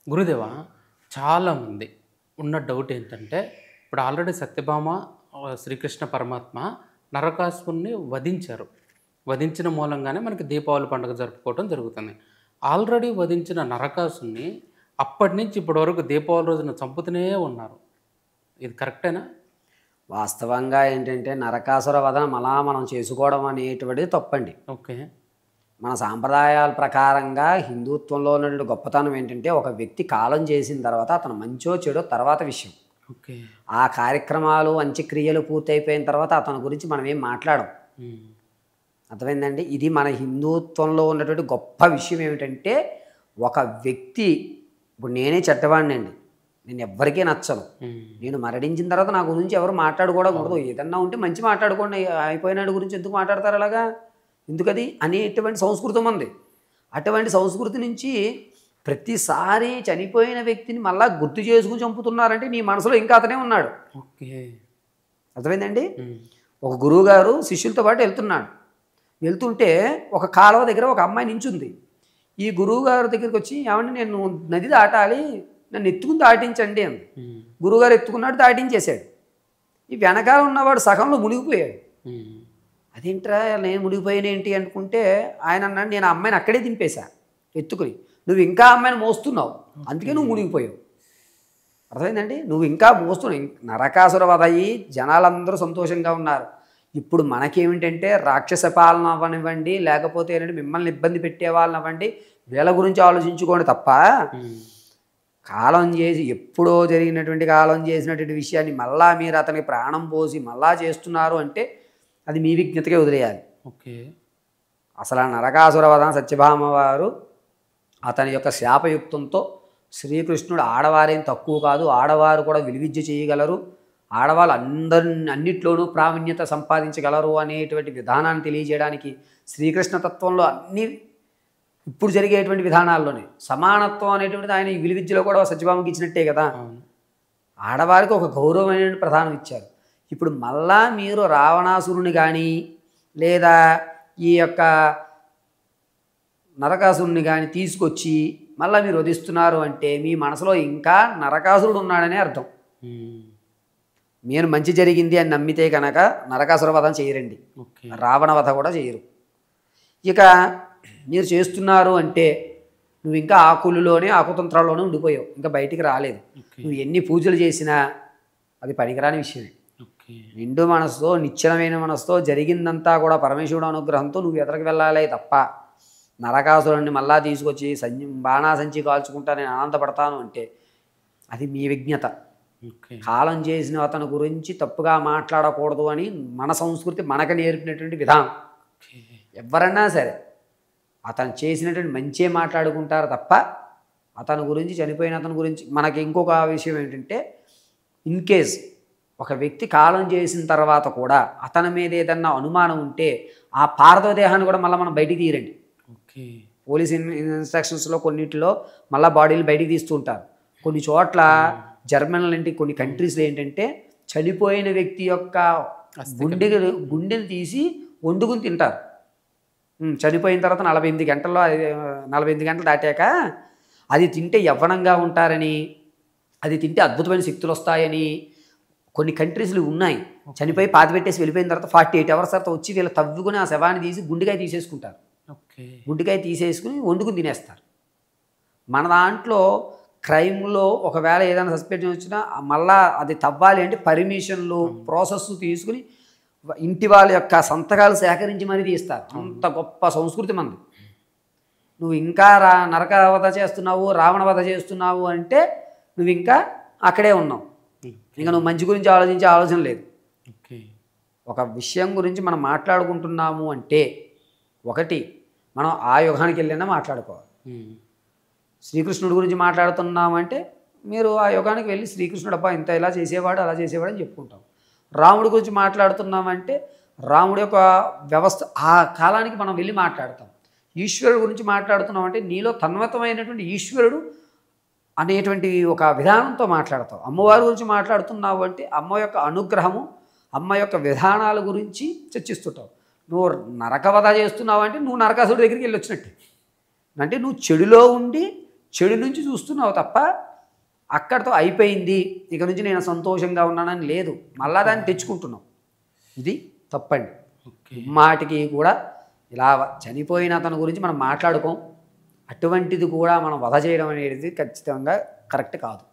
గురుదేవా, చాలామంది ఉన్న డౌట్ ఏంటంటే, ఇప్పుడు ఆల్రెడీ సత్యభామ శ్రీకృష్ణ పరమాత్మ నరకాసురుడిని వధించారు. వధించిన మూలంగానే మనకి దీపావళి పండుగ జరుపుకోవడం జరుగుతుంది. ఆల్రెడీ వధించిన నరకాసురుడిని అప్పటి నుంచి ఇప్పటి వరకు దీపావళి రోజున చంపుతూనే ఉన్నారు. ఇది కరెక్టేనా? వాస్తవంగా ఏంటంటే నరకాసుర వధన మనం చేసుకోవడం అనేటువంటిది తప్పండి. ఓకే. మన సాంప్రదాయాల ప్రకారంగా హిందుత్వంలో ఉన్నటువంటి గొప్పతనం ఏంటంటే ఒక వ్యక్తి కాలం చేసిన తర్వాత అతను మంచో చెడో తర్వాత విషయం. ఓకే. ఆ కార్యక్రమాలు అంత్యక్రియలు పూర్తయిపోయిన తర్వాత అతని గురించి మనం ఏం మాట్లాడం. అర్థమైందండి. ఇది మన హిందుత్వంలో ఉన్నటువంటి గొప్ప విషయం ఏమిటంటే ఒక వ్యక్తి, ఇప్పుడు నేనే చెడ్డవాడిని అండి, నేను ఎవ్వరికీ నచ్చను, నేను మరణించిన తర్వాత నా గురించి ఎవరు మాట్లాడుకోవడం ఏదన్నా ఉంటే మంచి మాట్లాడుకోండి, అయిపోయినాడు గురించి ఎందుకు మాట్లాడతారు అలాగా, ఎందుకది అనేటువంటి సంస్కృతం ఉంది. అటువంటి సంస్కృతి నుంచి ప్రతిసారి చనిపోయిన వ్యక్తిని మళ్ళా గుర్తు చేసుకుని చంపుతున్నారంటే నీ మనసులో ఇంకా అతనే ఉన్నాడు. ఓకే. అర్థమైందండి. ఒక గురువుగారు శిష్యులతో పాటు వెళ్తుంటే ఒక కాలువ దగ్గర ఒక అమ్మాయి నించుంది. ఈ గురువుగారి దగ్గరికి వచ్చి, ఏమంటే నేను నది దాటాలి, నన్ను ఎత్తుకుని దాటించండి అంది. గురువుగారు ఎత్తుకున్నాడు, దాటించేశాడు. ఈ వెనకాల ఉన్నవాడు సగంలో మునిగిపోయాడు. అదేంట్రా నేను మునిగిపోయానేంటి అనుకుంటే ఆయన అన్నాడు, నేను ఆ అమ్మాయిని అక్కడే దింపేశా ఎత్తుకుని, నువ్వు ఇంకా అమ్మాయిని మోస్తున్నావు, అందుకే నువ్వు మునిగిపోయావు. అర్థమైందండి. నువ్వు ఇంకా మోస్తున్నావు. నరకాసుర వధ అయ్యి జనాలందరూ సంతోషంగా ఉన్నారు. ఇప్పుడు మనకేమిటంటే రాక్షస పాలన అవ్వనివ్వండి, లేకపోతే ఏంటంటే మిమ్మల్ని ఇబ్బంది పెట్టే వాళ్ళని అవ్వండి, వీళ్ళ గురించి ఆలోచించుకోండి తప్ప కాలం చేసి ఎప్పుడో జరిగినటువంటి కాలం చేసినటువంటి విషయాన్ని మళ్ళా మీరు అతనికి ప్రాణం పోసి మళ్ళా చేస్తున్నారు అంటే అది మీ విజ్ఞతకే వదిలేయాలి. ఓకే. అసలు ఆ నరకాసుర వధ సత్యభామ వారు అతని యొక్క శాపయుక్తంతో శ్రీకృష్ణుడు ఆడవారేం తక్కువ కాదు, ఆడవారు కూడా విలువిద్య చేయగలరు, ఆడవాళ్ళు అన్నిట్లోనూ ప్రావీణ్యత సంపాదించగలరు అనేటువంటి విధానాన్ని తెలియజేయడానికి శ్రీకృష్ణ తత్వంలో అన్ని ఇప్పుడు జరిగేటువంటి విధానాల్లోనే సమానత్వం అనేటువంటిది ఆయన ఈ విలువిద్యలో కూడా సత్యభామకి ఇచ్చినట్టే కదా. ఆడవారికి ఒక గౌరవమైన ప్రధానం ఇచ్చారు. ఇప్పుడు మళ్ళా మీరు రావణాసురుని కానీ లేదా ఈ యొక్క నరకాసురుని కానీ తీసుకొచ్చి మళ్ళీ మీరు వధిస్తున్నారు అంటే మీ మనసులో ఇంకా నరకాసురుడు ఉన్నాడనే అర్థం. నేను మంచి జరిగింది అని నమ్మితే కనుక నరకాసుర వధం చేయరండి, రావణ వధ కూడా చేయరు. ఇక మీరు చేస్తున్నారు అంటే నువ్వు ఇంకా ఆకులులోనే ఆకుతంత్రాల్లోనే ఉండిపోయావు, ఇంకా బయటికి రాలేదు. నువ్వు ఎన్ని పూజలు చేసినా అది పనికిరాని విషయమే. నిండు మనసుతో నిశ్చలమైన మనసుతో జరిగిందంతా కూడా పరమేశ్వరుడు అనుగ్రహంతో నువ్వు ఎదరికి వెళ్ళాలే తప్ప నరకాసురుడిని మళ్ళా తీసుకొచ్చి బాణాసంచి కాల్చుకుంటా నేను ఆనందపడతాను అంటే అది మీ విజ్ఞత. కాలం చేసిన అతని గురించి తప్పుగా మాట్లాడకూడదు అని మన సంస్కృతి మనకు నేర్పినటువంటి విధానం. ఎవరన్నా సరే అతను చేసినటువంటి మంచే మాట్లాడుకుంటారు తప్ప అతని గురించి, చనిపోయిన అతని గురించి. మనకి ఇంకొక విషయం ఏంటంటే ఇన్ కేస్ ఒక వ్యక్తి కాలం చేసిన తర్వాత కూడా అతని మీద ఏదన్నా అనుమానం ఉంటే ఆ పార్థివ దేహాన్ని కూడా మళ్ళీ మనం బయటికి తీయరండి. పోలీస్ ఇన్స్ట్రక్షన్స్లో కొన్నిటిలో మళ్ళీ బాడీలు బయటికి తీస్తూ ఉంటారు. కొన్ని చోట్ల జర్మనీ లాంటి కొన్ని కంట్రీస్లో ఏంటంటే చనిపోయిన వ్యక్తి యొక్క గుండెని తీసి వండుకుని తింటారు. చనిపోయిన తర్వాత 48 గంటలు దాటాక అది తింటే యవ్వనంగా ఉంటారని, అది తింటే అద్భుతమైన శక్తులు వస్తాయని కొన్ని కంట్రీస్లు ఉన్నాయి. చనిపోయి పాతిపెట్టేసి వెళ్ళిపోయిన తర్వాత 48 అవర్స్ తర్వాత వచ్చి వీళ్ళు తవ్వుకుని ఆ శవాన్ని తీసి గుండెకాయ తీసేసుకుంటారు. గుండెకాయ తీసేసుకుని వండుకుని తినేస్తారు. మన దాంట్లో క్రైమ్లో ఒకవేళ ఏదైనా సస్పెక్ట్ వచ్చినా మళ్ళా అది తవ్వాలి అంటే పర్మిషన్లు ప్రాసెస్ తీసుకుని ఇంటి వాళ్ళ యొక్క సంతకాలు సేకరించి మరీ తీస్తారు. అంత గొప్ప సంస్కృతి మనది. నువ్వు ఇంకా నరక వధ చేస్తున్నావు, రావణ వధ చేస్తున్నావు అంటే నువ్వు ఇంకా అక్కడే ఉన్నావు. ఇంకా నువ్వు మంచి గురించి ఆలోచించే ఆలోచన లేదు. ఒక విషయం గురించి మనం మాట్లాడుకుంటున్నాము అంటే ఒకటి మనం ఆ యుగానికి వెళ్ళినా మాట్లాడుకోవాలి. శ్రీకృష్ణుడి గురించి మాట్లాడుతున్నామంటే మీరు ఆ యుగానికి వెళ్ళి శ్రీకృష్ణుడు అబ్బా ఇంత ఇలా చేసేవాడు అలా చేసేవాడు అని చెప్పుకుంటాం. రాముడి గురించి మాట్లాడుతున్నామంటే రాముడి యొక్క వ్యవస్థ ఆ కాలానికి మనం వెళ్ళి మాట్లాడతాం. ఈశ్వరుడు గురించి మాట్లాడుతున్నామంటే నీలో తన్మతమైనటువంటి ఈశ్వరుడు అనేటువంటి ఒక విధానంతో మాట్లాడతావు. అమ్మవారి గురించి మాట్లాడుతున్నావు అంటే అమ్మ యొక్క అనుగ్రహము, అమ్మ యొక్క విధానాల గురించి చర్చిస్తుంటావు. నువ్వు నరకవధ చేస్తున్నావు అంటే నువ్వు నరకాసుడి దగ్గరికి వెళ్ళి వచ్చినట్టే. అంటే నువ్వు చెడులో ఉండి చెడు నుంచి చూస్తున్నావు తప్ప అక్కడితో అయిపోయింది, ఇక నుంచి నేను సంతోషంగా ఉన్నానని లేదు, మళ్ళా దాన్ని తెచ్చుకుంటున్నావు. ఇది తప్పండి. మాటికి కూడా ఇలా చనిపోయిన అతని గురించి మనం మాట్లాడుకోం. అటువంటిది కూడా మనం వధ చేయడం అనేది ఖచ్చితంగా కరెక్ట్ కాదు.